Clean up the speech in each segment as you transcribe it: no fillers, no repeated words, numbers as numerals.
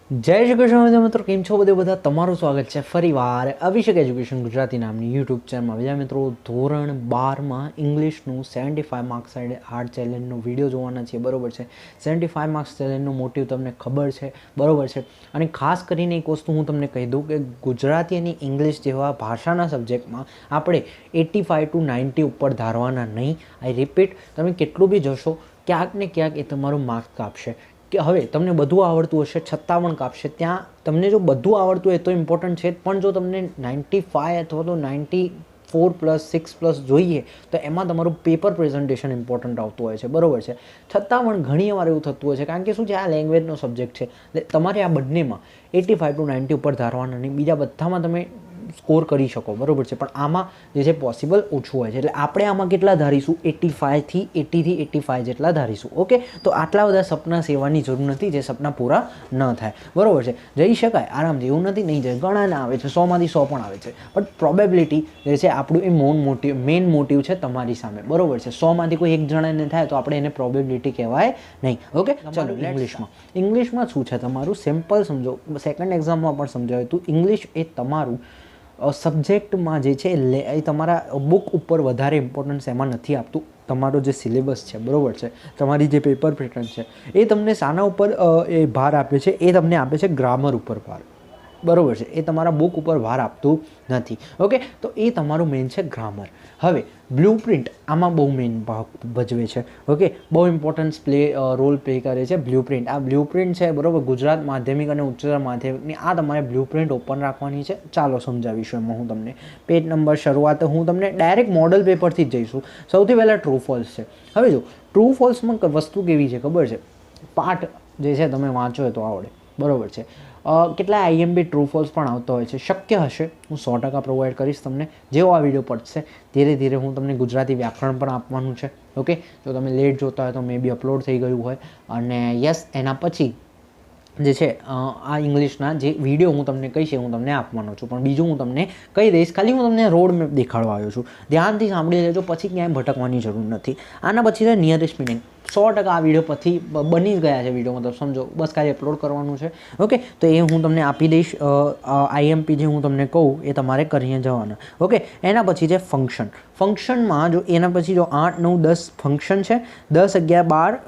જય શ્રી કૃષ્ણ મિત્રો, કેમ છો બધા? તમારું સ્વાગત છે ફરીવાર અભિષેક એજ્યુકેશન ગુજરાતી નામની યુટ્યુબ ચેનલમાં. બીજા મિત્રો, ધોરણ 12માં ઇંગ્લિશનું 75 માર્ક્સ હાર્ડ ચેલેન્જનો વિડીયો જોવાના છે, બરાબર છે. 75 માર્ક્સ ચેલેન્જનો મોટિવ તમને ખબર છે, બરાબર છે. અને ખાસ કરીને એક વસ્તુ હું તમને કહી દઉં કે ગુજરાતી અને ઇંગ્લિશ જેવા ભાષાના સબ્જેક્ટમાં આપણે 85 to 90 ઉપર ધારવાના નહીં. આઈ રિપીટ, તમે કેટલું બી જશો ક્યાંક ને ક્યાંક એ તમારું માર્ક્સ કાપશે. કે હવે તમને બધું આવડતું હશે છતાં પણ કાપશે. ત્યાં તમને જો બધું આવડતું હોય તો ઇમ્પોર્ટન્ટ છે, પણ જો તમને 95 અથવા તો 94+6+ જોઈએ તો એમાં તમારું પેપર પ્રેઝન્ટેશન ઇમ્પોર્ટન્ટ આવતું હોય છે, બરાબર છે. છતાં પણ ઘણી વાર એવું થતું હોય છે, કારણ કે શું છે, આ લેંગ્વેજનો સબ્જેક્ટ છે. તમારે આ બંનેમાં 85 to 90 ઉપર ધારવાના નહીં, બીજા બધામાં તમે સ્કોર કરી શકો, બરાબર છે. પણ આમાં જે છે પોસિબલ ઓછું હોય છે, એટલે આપણે આમાં કેટલા ધારીશું? 80 થી 85 જેટલા ધારીશું. ઓકે, તો આટલા બધા સપના સેવાની જરૂર નથી જે સપના પૂરા ન થાય, બરાબર છે. જઈ શકાય આરામથી, એવું નથી નહીં જાય. ઘણા ના આવે છે, 100માંથી 100 પણ આવે છે, બટ પ્રોબેબિલિટી જે છે આપણું એ મેઇન મોટિવ છે તમારી સામે, બરાબર છે. 100માંથી કોઈ એક જણાને થાય તો આપણે એને પ્રોબેબિલિટી કહેવાય નહીં. ઓકે, ચાલો ઇંગ્લિશમાં શું છે તમારું સિમ્પલ સમજો. સેકન્ડ એક્ઝામમાં પણ સમજાવ્યું હતું. ઇંગ્લિશ એ તમારું સબ્જેક્ટમાં જે છે એ તમારા બુક ઉપર વધારે ઇમ્પોર્ટન્સ એમાં નથી આપતું. તમારો જે સિલેબસ છે, બરાબર છે, તમારી જે પેપર પેટર્ન છે એ તમને શાના ઉપર એ ભાર આપે છે? એ તમને આપે છે ગ્રામર ઉપર ભાર, બરાબર છે. એ તમારા બુક ઉપર ભાર આપતું નથી. ઓકે, તો એ તમારું મેઇન છે ગ્રામર. હવે બ્લુપ્રિન્ટ આમાં બહુ મેઇન ભાગ ભજવે છે. ઓકે, બહુ ઇમ્પોર્ટન્સ રોલ પ્લે કરે છે બ્લુપ્રિન્ટ. આ બ્લુપ્રિન્ટ છે, બરાબર, ગુજરાત માધ્યમિક અને ઉચ્ચતર માધ્યમિકની આ તમારે બ્લુપ્રિન્ટ ઓપન રાખવાની છે. ચાલો સમજાવીશું એમાં હું તમને. પેજ નંબર શરૂઆત હું તમને ડાયરેક્ટ મોડલ પેપરથી જ જઈશું. સૌથી પહેલાં ટ્રુ ફોલ્સ છે. હવે જો ટ્રુ ફોલ્સમાં વસ્તુ કેવી છે ખબર છે? પાઠ જે છે તમે વાંચો તો આવડે, બરાબર છે. કેટલા આઈએમપી ટ્રુ ફોલ્સ પણ આવતા હોય છે. શક્ય હશે હું 100% પ્રોવાઈડ કરીશ તમને. જેવો આ વિડીયો પડશે ધીરે ધીરે હું તમને ગુજરાતી વ્યાકરણ પણ આપવાનું છે. ઓકે, જો તમે લેટ જોતા હોય તો મે બી અપલોડ થઈ ગયું હોય. અને યસ, એના પછી જે છે આ ઇંગ્લિશના જે વિડીયો હું તમને કહીશ હું તમને આપવાનો છું. પણ બીજું હું તમને કહી દઈશ, ખાલી હું તમને રોડ મેપ દેખાડવા આવ્યો છું. ધ્યાનથી સાંભળી લેજો, પછી ક્યાંય ભટકવાની જરૂર નથી. આના પછી છે નિયરેસ્ટ મિનિંગ. 100% આ વિડીયો પછી બની જ ગયા છે વિડીયો, મતલબ સમજો, બસ ખાલી અપલોડ કરવાનું છે. ઓકે, તો એ હું તમને આપી દઈશ. આઈએમપી જે હું તમને કહું એ તમારે કરીને જવાના. ઓકે, એના પછી છે ફંક્શન. ફંક્શનમાં જો એના પછી જો 8, 9, 10 ફંક્શન છે, 10, 11, 12,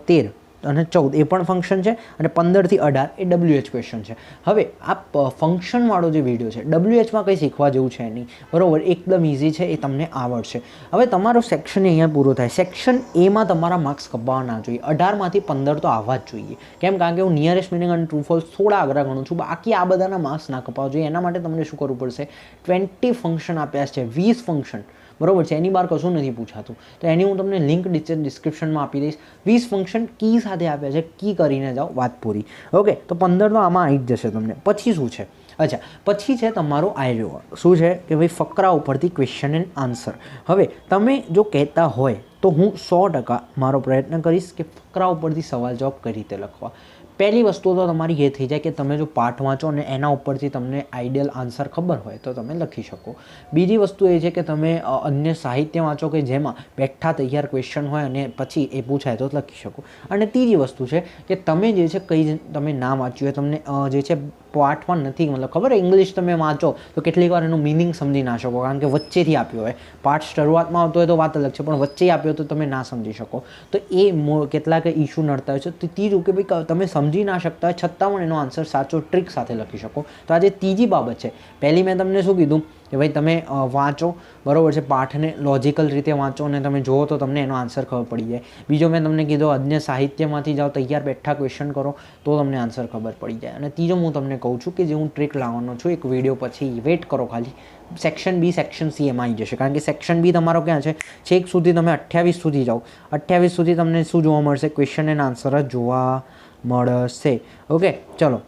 13 અને 14 એ પણ ફંક્શન છે, અને 15 થી 18 એ WH ક્વેશ્ચન છે. હવે આ ફંક્શનવાળો જે વિડીયો છે, WHમાં કંઈ શીખવા જેવું છે નહીં, બરાબર, એકદમ ઇઝી છે, એ તમને આવડશે. હવે તમારો સેક્શન અહીંયા પૂરો થાય. સેક્શન એમાં તમારા માર્ક્સ કપાવવા ના જોઈએ. 18માંથી 15 તો આવવા જ જોઈએ. કેમ? કારણ કે હું નિયરેસ્ટ મિનિંગ અને ટ્રુ ફોલ્સ થોડા અઘરા ગણું છું, બાકી આ બધાના માર્ક્સ ના કપાવવા જોઈએ. એના માટે તમને શું કરવું પડશે? 20 ફંક્શન આપ્યા છે, 20 ફંક્શન, બરાબર છે. એની બહાર કશું નથી પૂછાતું, તો એની હું તમને લિંક ડિસ્ક્રિપ્શનમાં આપી દઈશ. 20 ફંક્શન કી સાથે આપ્યા છે, કી કરીને જાઓ, વાત પૂરી. ઓકે, તો 15 તો આમાં આવી જ જશે તમને. પછી શું છે? અચ્છા, પછી છે તમારો આયરો. શું છે કે ભાઈ ફકરા ઉપરથી ક્વેશ્ચન એન્ડ આન્સર. હવે તમે જો કહેતા હોય તો હું 100% મારો પ્રયત્ન કરીશ કે ફકરા ઉપરથી સવાલ જવાબ કઈ રીતે લખવા. પહેલી વસ્તુ તો તમારી એ થઈ જાય કે તમે જો પાઠ વાંચો અને એના ઉપરથી તમને આઈડિયલ આન્સર ખબર હોય તો તમે લખી શકો. બીજી વસ્તુ એ છે કે તમે અન્ય સાહિત્ય વાંચો કે જેમાં બેઠા તૈયાર ક્વેશ્ચન હોય અને પછી એ પૂછાય તો લખી શકો. અને ત્રીજી વસ્તુ છે કે તમે જે છે કંઈ તમે ના વાંચ્યું હોય, તમને જે છે પાઠમાં નથી, મતલબ ખબર ઇંગ્લિશ તમે વાંચો તો કેટલીક વાર એનું મિનિંગ સમજી ના શકો, કારણ કે વચ્ચેથી આપ્યો હોય. પાઠ શરૂઆતમાં આવતો હોય તો વાત અલગ છે, પણ વચ્ચે આપ્યો તો તમે ના સમજી શકો. તો એ કેટલાક ઇસ્યુ નડતા હોય છે. તો ત્રીજું કે ભાઈ તમે સમજી ના શકતા હોય છતાં પણ એનો આન્સર સાચો ટ્રીક સાથે લખી શકો. તો આ જે ત્રીજી બાબત છે. પહેલી મેં તમને શું કીધું કે ભાઈ તમે વાંચો, બરાબર છે, પાઠને લોજિકલ રીતે વાંચો અને તમે જુઓ તો તમને એનો આન્સર ખબર પડી જાય. બીજો મેં તમને કીધું અન્ય સાહિત્યમાંથી જાઓ, તૈયાર બેઠા ક્વેશ્ચન કરો તો તમને આન્સર ખબર પડી જાય. અને ત્રીજો હું તમને કહું છું કે જે હું ટ્રીક લાવવાનો છું એક વિડીયો પછી, વેટ કરો ખાલી. સેક્શન બી, સેક્શન સી એમાં આવી જશે, કારણ કે સેક્શન બી તમારો ક્યાં છે? છેક સુધી તમે 28 સુધી જાઓ. 28 સુધી તમને શું જોવા મળશે? ક્વેશ્ચન એન્ડ આન્સર જ જોવા મળશે. ઓકે, ચલો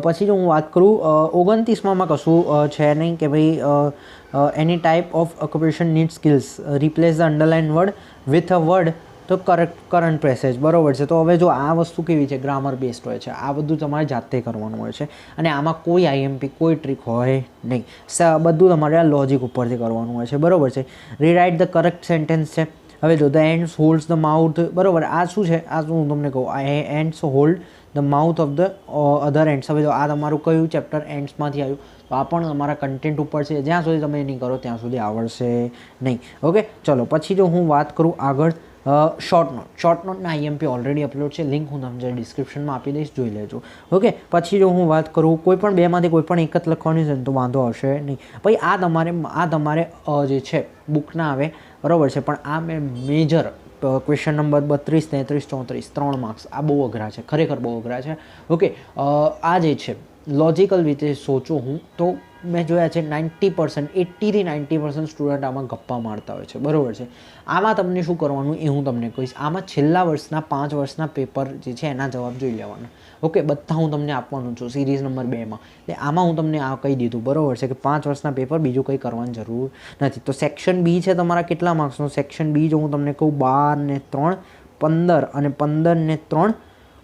પછી જો હું વાત કરું 29માં કશું છે નહીં કે ભાઈ એની type of occupation need skills, replace the underline word with a word તો કરંટ પેસેજ, બરાબર છે. તો હવે જો આ વસ્તુ કેવી છે? ગ્રામર બેસ્ડ હોય છે. આ બધું તમારે જાતે કરવાનું હોય છે, અને આમાં કોઈ આઈએમપી કોઈ ટ્રીક હોય નહીં. બધું તમારે આ લોજિક ઉપરથી કરવાનું હોય છે, બરાબર છે. રીરાઇટ ધ કરેક્ટ સેન્ટેન્સ છે. હવે જો the ends holds the mouth, બરાબર, આ શું છે, આ શું હું તમને કહું, આ ends hold the mouth of the other ends. હવે જો આ તમારું કયું ચેપ્ટર એન્ડ્સમાંથી આવ્યું, તો આ પણ તમારા કન્ટેન્ટ ઉપર છે. જ્યાં સુધી તમે નહીં કરો ત્યાં સુધી આવડશે નહીં. ઓકે, ચલો પછી જો હું વાત કરું આગળ, શોર્ટ નોટના આઈએમપી ઓલરેડી અપલોડ છે, લિંક હું તમને ડિસ્ક્રિપ્શનમાં આપી દઈશ, જોઈ લેજો. ઓકે, પછી જો હું વાત કરું, કોઈ પણ બેમાંથી કોઈ પણ એક જ લખવાની છે ને તો વાંધો આવશે નહીં. પછી આ તમારે જે છે બુકના આવે, બરાબર છે, પણ આ મેં મેજર ક્વેશ્ચન નંબર 32, 33, 34 3 માર્ક્સ, આ બહુ અઘરા છે, ખરેખર બહુ અઘરા છે. ઓકે, આ જે છે લોજિકલ રીતે સોચું હું તો મેં જોયા છે 90%, 80થી 90% સ્ટુડન્ટ આમાં ગપ્પા મારતા હોય છે, બરાબર છે. આમાં તમને શું કરવાનું એ હું તમને કહીશ. આમાં છેલ્લા વર્ષના 5 વર્ષના પેપર જે છે એના જવાબ જોઈ લેવાના. ઓકે, બધા હું તમને આપવાનું છું સિરીઝ નંબર 2માં. એટલે આમાં હું તમને આ કહી દીધું, બરાબર છે, કે 5 વર્ષના પેપર, બીજું કંઈ કરવાની જરૂર નથી. તો સેક્શન બી છે તમારા કેટલા માર્ક્સનું? સેક્શન બી જો હું તમને કહું 12 ને 3 15 અને 15 ને 3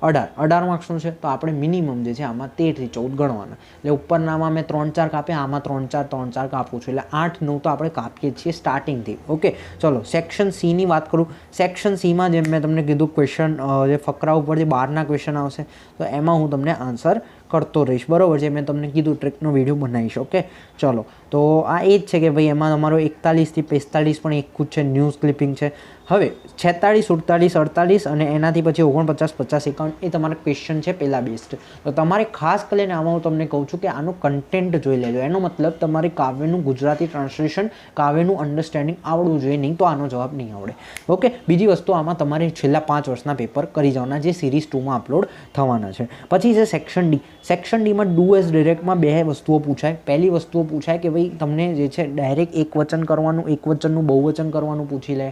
18 માર્ક્સનું છે. તો આપણે મિનિમમ જે છે આમાં 13 થી 14 ગણવાના. એટલે ઉપરનામાં મેં 3-4 કાપ્યા, આમાં 3-4 કાપું છું, એટલે 8-9 તો આપણે કાપીએ છીએ સ્ટાર્ટિંગથી. ઓકે, ચલો સેક્શન સીની વાત કરું. સેક્શન સીમાં જેમ મેં તમને કીધું ક્વેશ્ચન, જે ફકરા ઉપર જે 12ના ક્વેશ્ચન આવશે, તો એમાં હું તમને આન્સર કરતો રહીશ, બરાબર છે. મેં તમને કીધું ટ્રિકનો વિડીયો બનાવીશ. ઓકે, ચલો, તો આ એ જ છે કે ભાઈ એમાં તમારો 41 થી 45 પણ એક જ છે, ન્યૂઝ ક્લિપિંગ છે. હવે 46, 47, 48 અને એનાથી પછી 49, 50, 51 એ તમારા ક્વેશ્ચન છે પહેલાં બેસ્ટ. તો તમારે ખાસ કરીને આમાં હું તમને કહું છું કે આનું કન્ટેન્ટ જોઈ લેજો. એનો મતલબ તમારે કાવ્યનું ગુજરાતી ટ્રાન્સલેશન, કાવ્યનું અન્ડરસ્ટેન્ડિંગ આવડવું જોઈએ, નહીં તો આનો જવાબ નહીં આવડે. ઓકે, બીજી વસ્તુ આમાં તમારે છેલ્લા 5 વર્ષના પેપર કરી જવાના, જે સિરીઝ 2માં અપલોડ થવાના છે. પછી છે સેક્શન ડી. સેક્શન ડીમાં ડુ એઝ ડિરેક્ટમાં 2 વસ્તુઓ પૂછાય. પહેલી વસ્તુઓ પૂછાય કે ભાઈ તમને જે છે ડાયરેક્ટ એક વચન કરવાનું, એક વચનનું બહુવચન કરવાનું પૂછી લે,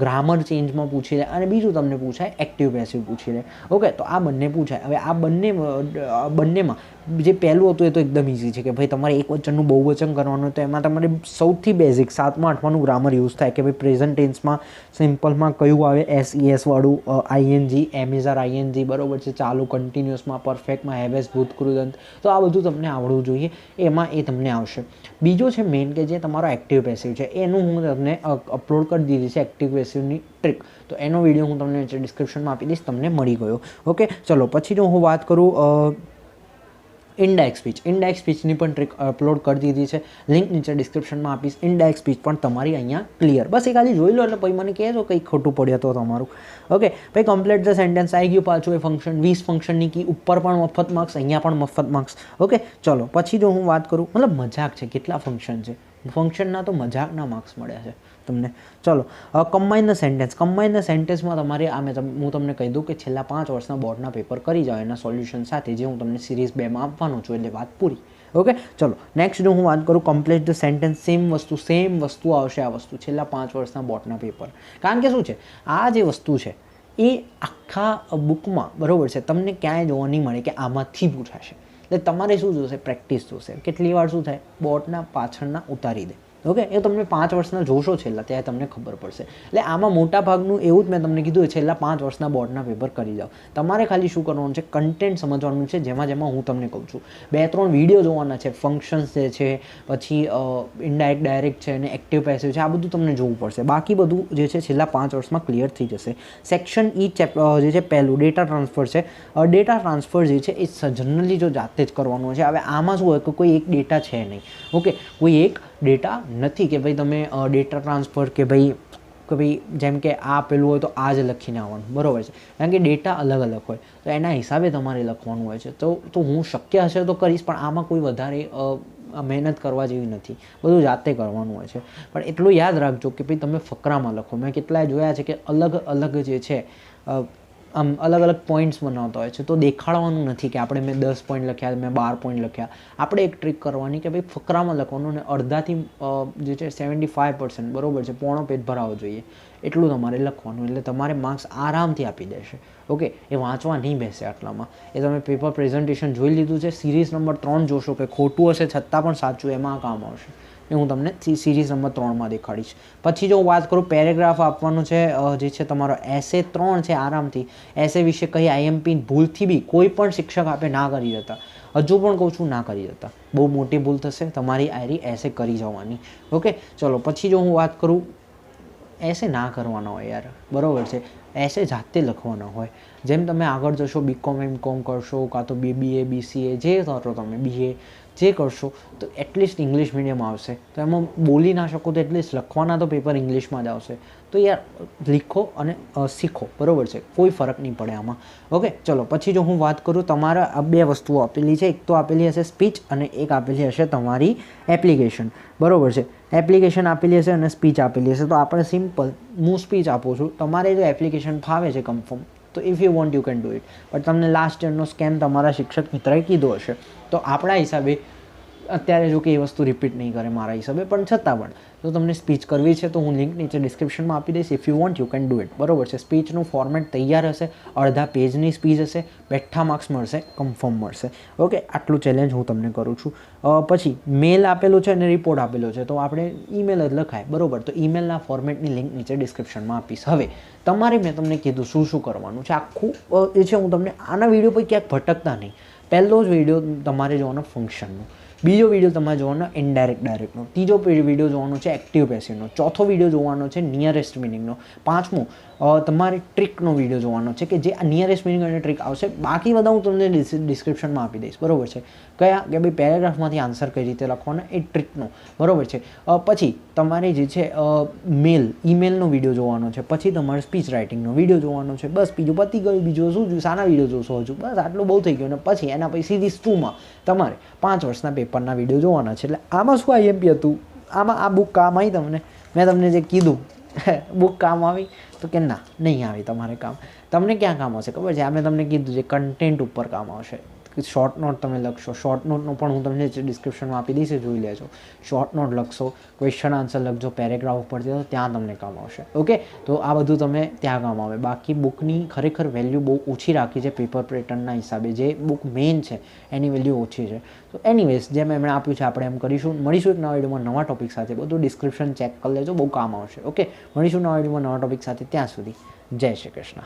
ગ્રામર ચેન્જમાં પૂછી લે, અને બીજું તમને પૂછાય એક્ટિવ પેસિવ પૂછી લે. ઓકે, તો આ બંને પૂછાય. હવે આ બંનેમાં જે પહેલું હતું એ તો એકદમ ઇઝી છે કે ભાઈ તમારે એક વચનનું બહુવચન કરવાનું, તો એમાં તમારે સૌથી બેઝિક 7મા 8માનું ગ્રામર યુઝ થાય કે ભાઈ પ્રેઝન્ટ ટેન્સમાં સિમ્પલમાં કયું આવે, SES વાળું, ING, એમિઝાર ING, બરાબર છે, ચાલુ કન્ટિન્યુઅસમાં, પરફેક્ટમાં હેવેસ, ભૂત, કૃદંત. તો આ બધું તમને આવડવું જોઈએ, એમાં એ તમને આવશે. બીજો છે મેઇન કે જે તમારો એક્ટિવ પેસિવ છે, એનું હું તમને અપલોડ કરી દીધી છે, એક્ટિવ પેસિવની ટ્રીક. તો એનો વિડીયો હું તમને નીચે ડિસ્ક્રિપ્શનમાં આપી દઈશ, તમને મળી ગયો. ઓકે, ચલો પછી જો હું વાત કરું ઇનડાયરેક્ટ સ્પીચની પણ ટ્રીક અપલોડ કરી દીધી છે, લિંક નીચે ડિસ્ક્રિપ્શનમાં આપીશ. ઇનડાયરેક્ટ સ્પીચ પણ તમારી અહીંયા ક્લિયર, બસ એ ખાલી જોઈ લો એટલે પછી મને કહેજો કંઈ ખોટું પડ્યું તો તમારું. ઓકે, પછી કમ્પ્લીટ ધ સેન્ટેન્સ આવી ગયું. પાછું એ ફંક્શન 20 ફંક્શનની કી, ઉપર પણ મફત માર્ક્સ, અહીંયા પણ મફત માર્ક્સ. ઓકે, ચલો પછી જો હું વાત કરું, મતલબ મજાક છે, કેટલા ફંક્શન છે, ફંક્શનના તો મજાકના માર્ક્સ મળ્યા છે તમને. ચલો, combine the sentence. Combine the સેન્ટેન્સમાં તમારે હું તમને કહી દઉં કે છેલ્લા 5 વર્ષના બોર્ડના પેપર કરી જાઓ એના સોલ્યુશન સાથે, જે હું તમને સિરીઝ 2માં આપવાનું છું, એટલે વાત પૂરી. ઓકે, ચલો નેક્સ્ટ જો હું વાત કરું કમ્પ્લીટ ધ સેન્ટેન્સ. સેમ વસ્તુ આવશે આ વસ્તુ છેલ્લા 5 વર્ષના બોર્ડના પેપર. કારણ કે શું છે, આ જે વસ્તુ છે એ આખા બુકમાં, બરાબર છે, તમને ક્યાંય જોવા નહીં મળે કે આમાંથી પૂછાશે. એટલે તમારે શું જોશે, પ્રેક્ટિસ જોશે. કેટલી વાર શું થાય, બોર્ડના પાછળના ઉતારી દે. ઓકે, એ તમે 5 વર્ષના જોશો છેલ્લા, ત્યારે તમને ખબર પડશે. એટલે આમાં મોટા ભાગનું એવું જ મેં તમને કીધું, છેલ્લા 5 વર્ષના બોર્ડના પેપર કરી જાઓ. તમારે ખાલી શું કરવાનું છે, કન્ટેન્ટ સમજવાનું છે, જેમાં હું તમને કહું છું. 2-3 વિડીયો જોવાના છે, ફંક્શન્સ જે છે, પછી ઇનડાયરેક્ટ, ડાયરેક્ટ છે, અને એક્ટિવ પેસિવ છે, આ બધું તમને જોવું પડશે. બાકી બધું જે છે છેલ્લા 5 વર્ષમાં ક્લિયર થઈ જશે. સેક્શન ઈ જે છે પહેલું ડેટા ટ્રાન્સફર છે. ડેટા ટ્રાન્સફર જે છે એ જનરલી જો જાતે જ કરવાનું છે. હવે આમાં શું હોય કે કોઈ એક ડેટા છે નહીં. ઓકે, કોઈ એક ડેટા નથી કે ભાઈ તમે ડેટા ટ્રાન્સફર કે ભાઈ જેમ કે આ પેલું હોય તો આ જ લખીને આવવાનું, બરાબર છે. કારણ કે ડેટા અલગ અલગ હોય, તો એના હિસાબે તમારે લખવાનું હોય છે. તો હું શક્ય હશે તો કરીશ, પણ આમાં કોઈ વધારે મહેનત કરવા જેવી નથી, બધું જાતે કરવાનું હોય છે. પણ એટલું યાદ રાખજો કે ભાઈ તમે ફકરામાં લખો. મેં કેટલાય જોયા છે કે અલગ અલગ જે છે આમ અલગ અલગ પોઈન્ટ્સ બનાવતા હોય છે, તો દેખાડવાનું નથી કે આપણે મેં 10 પોઈન્ટ લખ્યા, મેં 12 પોઈન્ટ લખ્યા. આપણે એક ટ્રીક કરવાની કે ભાઈ ફકરામાં લખવાનું, અને અડધાથી જે છે 75%, બરાબર છે, પોણો પેજ ભરાવો જોઈએ એટલું તમારે લખવાનું. એટલે તમારે માર્ક્સ આરામથી આપી દેશે. ઓકે, એ વાંચવા નહીં બેસે આટલામાં. એ તમે પેપર પ્રેઝન્ટેશન જોઈ લીધું છે, સિરીઝ નંબર 3 જોશો કે ખોટું હશે છતાં પણ સાચું, એમાં કામ આવશે. એ હું તમને સિરીઝ નંબર 3માં દેખાડીશ. પછી જો હું વાત કરું, પેરેગ્રાફ આપવાનું છે, જે છે તમારો એસે 3 છે. આરામથી એસે વિશે કહી આઈએમપી ભૂલથી બી કોઈ પણ શિક્ષક આપે ના કરી દેતા. હજુ પણ કહું છું, ના કરી દેતા, બહુ મોટી ભૂલ થશે તમારી. આયરી એસે કરી જવાની. ઓકે, ચલો પછી જો હું વાત કરું એસે ના કરવાના હોય યાર, બરાબર છે. એસે જાતે લખવાના હોય. જેમ તમે આગળ જશો, BCom MCom કરશો, કાં તો BBA BCA જે કરો તમે, BA જે કરશો, તો એટલીસ્ટ ઇંગ્લિશ મીડિયમ આવશે. તો એમાં બોલી ના શકો તો એટલીસ્ટ લખવાના તો પેપર ઇંગ્લિશમાં જ આવશે. તો યાર લીખો અને શીખો, બરાબર છે, કોઈ ફરક નહીં પડે આમાં. ઓકે, ચલો પછી જો હું વાત કરું, તમારા આ 2 વસ્તુઓ આપેલી છે. એક તો આપેલી હશે સ્પીચ અને એક આપેલી હશે તમારી એપ્લિકેશન, બરાબર છે. એપ્લિકેશન આપેલી હશે અને સ્પીચ આપેલી હશે. તો આપણે સિમ્પલ, હું સ્પીચ આપું છું, તમારે જો એપ્લિકેશન ફાવે છે કન્ફર્મ, તો if you want you can do it. But તમને લાસ્ટ યરનો સ્કેમ તમારા શિક્ષક મિત્રએ કીધો હશે, તો આપણા હિસાબે અત્યારે જો કે એ વસ્તુ રિપીટ નહીં કરે મારા હિસાબે, પણ છતાં પણ જો તમને સ્પીચ કરવી છે તો હું લિંક નીચે ડિસ્ક્રિપ્શનમાં આપી દઈશ. If you want you can do it, બરાબર છે. સ્પીચનું ફોર્મેટ તૈયાર હશે, અડધા પેજની સ્પીચ હશે, બેઠા માર્ક્સ મળશે, કન્ફર્મ મળશે. ઓકે, આટલું ચેલેન્જ હું તમને કરું છું. પછી મેલ આપેલો છે અને રિપોર્ટ આપેલો છે, તો આપણે ઈમેલ જ લખાય, બરાબર. તો ઈમેલના ફોર્મેટની લિંક નીચે ડિસ્ક્રિપ્શનમાં આપીશ. હવે તમારે મેં તમને કીધું શું કરવાનું છે આખું એ છે. હું તમને આના વિડીયો પર ક્યાંક ભટકતા નહીં. પહેલો જ વિડીયો તમારે જોવાનો ફંક્શનનો, બીજો વિડીયો તમારે જોવાનો ડાયરેક્ટનો, ત્રીજો વિડીયો જોવાનો છે એક્ટિવ પેસિવનો, ચોથો વિડીયો જોવાનો છે નિયરેસ્ટ મિનિંગનો, પાંચમો તમારે ટ્રીકનો વિડીયો જોવાનો છે કે જે આ નિયરેસ્ટ મિનિંગ અને ટ્રીક આવશે. બાકી બધા હું તમને ડિસ્ક્રિપ્શનમાં આપી દઈશ, બરાબર છે. કયા કે ભાઈ પેરેગ્રાફમાંથી આન્સર કઈ રીતે લખવાનો એ ટ્રીકનો, બરાબર છે. પછી તમારે જે છે ઈમેલનો વિડીયો જોવાનો છે, પછી તમારે સ્પીચ રાઇટિંગનો વિડીયો જોવાનો છે. બસ બીજું પતી ગયું. બીજું શું જોયું, સાના વિડીયો જોશો હજુ, બસ આટલું બહુ થઈ ગયું. અને પછી એના પછી સીધી 2માં તમારે 5 વર્ષના પેપરના વિડીયો જોવાના છે. એટલે આમાં શું IMP હતું, આમાં આ બુક કામ આવી તમને? મેં તમને જે કીધું બુક કામ આવી? તો કે ના, નહીં આવી તમારે કામ. તમને ક્યાં કામ આવશે ખબર છે? આ મેં તમને કીધું જે કન્ટેન્ટ ઉપર કામ આવશે. શોર્ટ નોટ તમે લખશો, શોર્ટ નોટનો પણ હું તમને ડિસ્ક્રિપ્શનમાં આપી દઈશ, જોઈ લેજો. શોર્ટ નોટ લખશો, ક્વેશ્ચન આન્સર લખજો પેરેગ્રાફ ઉપરથી, તો ત્યાં તમને કામ આવશે. ઓકે, તો આ બધું તમે ત્યાં કામ આવે. બાકી બુકની ખરેખર વેલ્યુ બહુ ઓછી રાખી છે પેપર પેટર્નના હિસાબે. જે બુક મેઇન છે એની વેલ્યુ ઓછી છે. તો એનીવેઝ, જેમ એમણે આપ્યું છે આપણે એમ કરીશું. મળીશું એક નવા વિડીયોમાં નવા ટોપિક સાથે. બધું ડિસ્ક્રિપ્શન ચેક કરી લેજો, બહુ કામ આવશે. ઓકે, મળીશું નવા વિડીયોમાં નવા ટોપિક સાથે. ત્યાં સુધી જય શ્રી કૃષ્ણ.